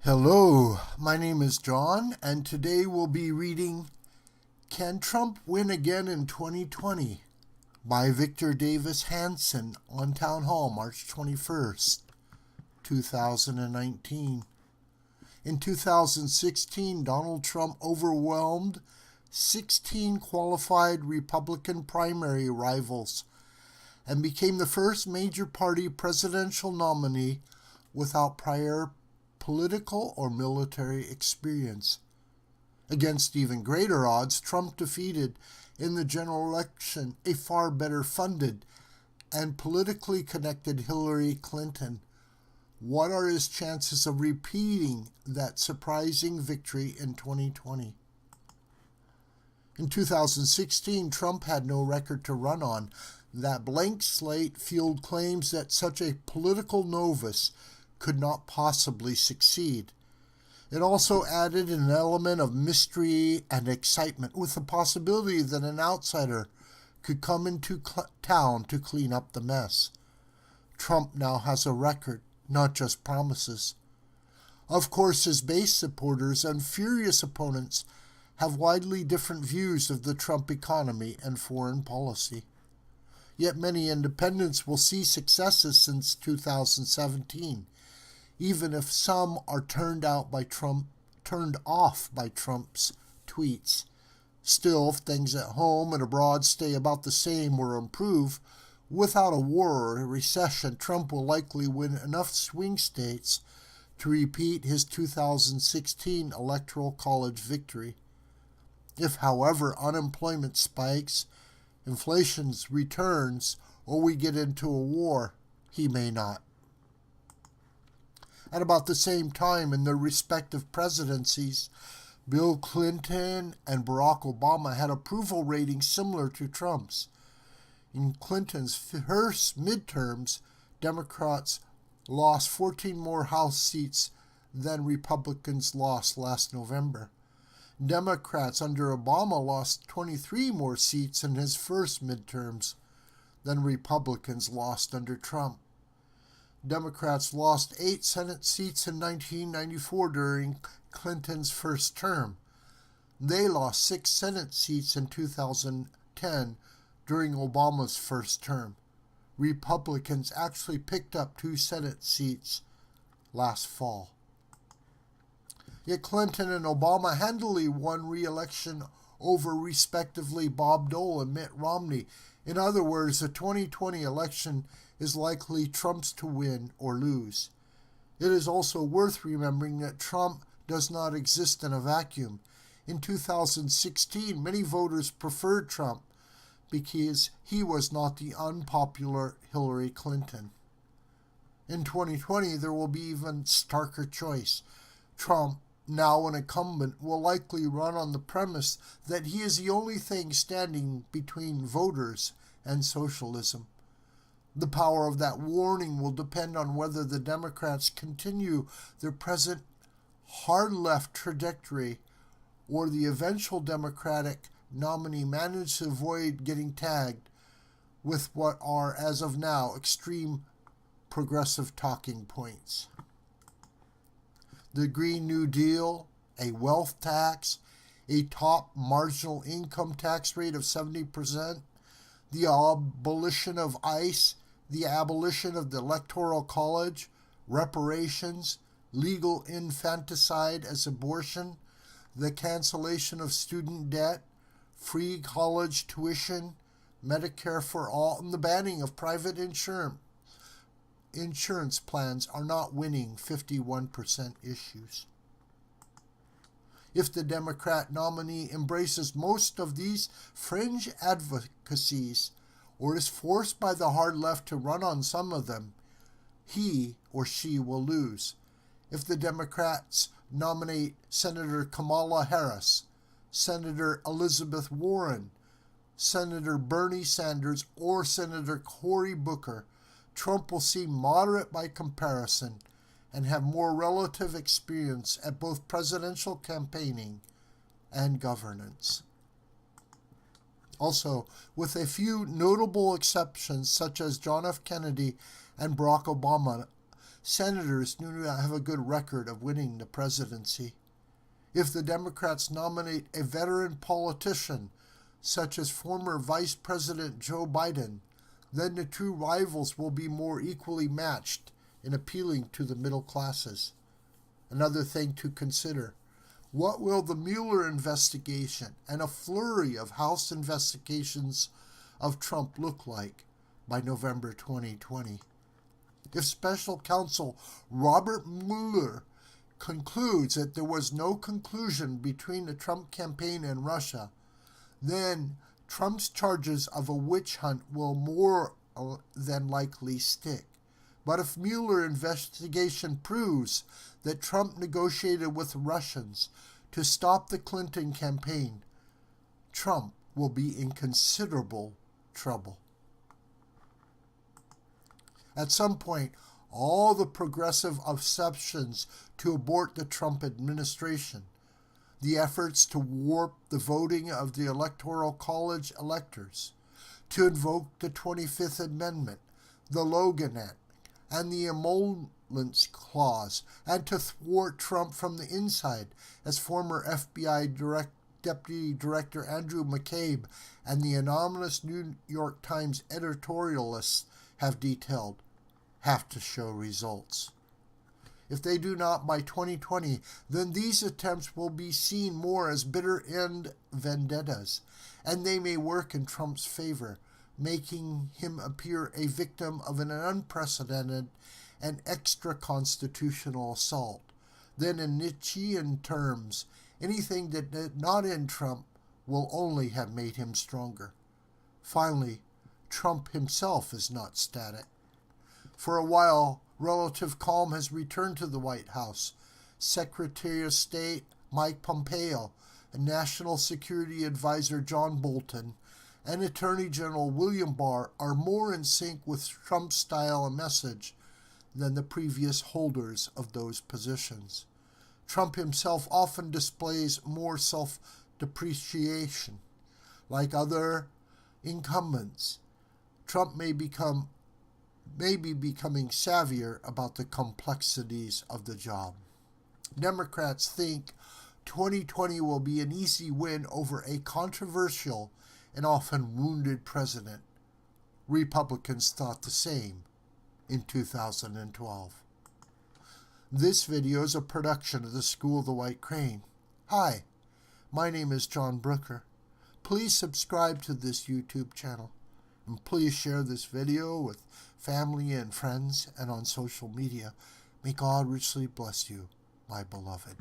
Hello, my name is John, and today we'll be reading Can Trump Win Again in 2020 by Victor Davis Hanson on Townhall, March 21st, 2019. In 2016, Donald Trump overwhelmed 16 qualified Republican primary rivals and became the first major party presidential nominee without prior political or military experience. Against even greater odds, Trump defeated in the general election a far better funded and politically connected Hillary Clinton. What are his chances of repeating that surprising victory in 2020? In 2016, Trump had no record to run on. That blank slate fueled claims that such a political novice could not possibly succeed. It also added an element of mystery and excitement, with the possibility that an outsider could come into town to clean up the mess. Trump now has a record, not just promises. Of course, his base supporters and furious opponents have widely different views of the Trump economy and foreign policy. Yet many independents will see successes since 2017. Even if some are turned off by Trump's tweets. Still, if things at home and abroad stay about the same or improve, without a war or a recession, Trump will likely win enough swing states to repeat his 2016 Electoral College victory. If, however, unemployment spikes, inflation returns, or we get into a war, he may not. At about the same time in their respective presidencies, Bill Clinton and Barack Obama had approval ratings similar to Trump's. In Clinton's first midterms, Democrats lost 14 more House seats than Republicans lost last November. Democrats under Obama lost 23 more seats in his first midterms than Republicans lost under Trump. Democrats lost 8 Senate seats in 1994 during Clinton's first term. They lost 6 Senate seats in 2010 during Obama's first term. Republicans actually picked up 2 Senate seats last fall. Yet Clinton and Obama handily won re-election over respectively Bob Dole and Mitt Romney. In other words, the 2020 election is likely Trump's to win or lose. It is also worth remembering that Trump does not exist in a vacuum. In 2016, many voters preferred Trump because he was not the unpopular Hillary Clinton. In 2020, there will be even starker choice. Trump, now an incumbent, will likely run on the premise that he is the only thing standing between voters and socialism. The power of that warning will depend on whether the Democrats continue their present hard-left trajectory or the eventual Democratic nominee manages to avoid getting tagged with what are, as of now, extreme progressive talking points. The Green New Deal, a wealth tax, a top marginal income tax rate of 70%, the abolition of ICE, the abolition of the Electoral College, reparations, legal infanticide as abortion, the cancellation of student debt, free college tuition, Medicare for all, and the banning of private insurance plans are not winning 51% issues. If the Democrat nominee embraces most of these fringe advocacies or is forced by the hard left to run on some of them, he or she will lose. If the Democrats nominate Senator Kamala Harris, Senator Elizabeth Warren, Senator Bernie Sanders, or Senator Cory Booker, Trump will seem moderate by comparison and have more relative experience at both presidential campaigning and governance. Also, with a few notable exceptions such as John F. Kennedy and Barack Obama, senators do not have a good record of winning the presidency. If the Democrats nominate a veteran politician, such as former Vice President Joe Biden, then the two rivals will be more equally matched in appealing to the middle classes. Another thing to consider: what will the Mueller investigation and a flurry of House investigations of Trump look like by November 2020? If Special Counsel Robert Mueller concludes that there was no conclusion between the Trump campaign and Russia, then Trump's charges of a witch hunt will more than likely stick. But if Mueller investigation proves that Trump negotiated with Russians to stop the Clinton campaign, Trump will be in considerable trouble. At some point, all the progressive exceptions to abort the Trump administration, the efforts to warp the voting of the Electoral College electors, to invoke the 25th Amendment, the Logan Act, and the Emoluments Clause, and to thwart Trump from the inside, as former FBI Deputy Director Andrew McCabe and the anonymous New York Times editorialists have detailed, have to show results. If they do not by 2020, then these attempts will be seen more as bitter-end vendettas, and they may work in Trump's favor, making him appear a victim of an unprecedented and extra-constitutional assault. Then in Nietzschean terms, anything that did not end Trump will only have made him stronger. Finally, Trump himself is not static. For a while, relative calm has returned to the White House. Secretary of State Mike Pompeo, and National Security Advisor John Bolton, and Attorney General William Barr are more in sync with Trump's style and message than the previous holders of those positions. Trump himself often displays more self-depreciation. Like other incumbents, Trump may be becoming savvier about the complexities of the job. Democrats think 2020 will be an easy win over a controversial and often wounded president. Republicans thought the same in 2012. This video is a production of the School of the White Crane. Hi, my name is John Brooker. Please subscribe to this YouTube channel, and please share this video with family and friends and on social media. May God richly bless you, my beloved.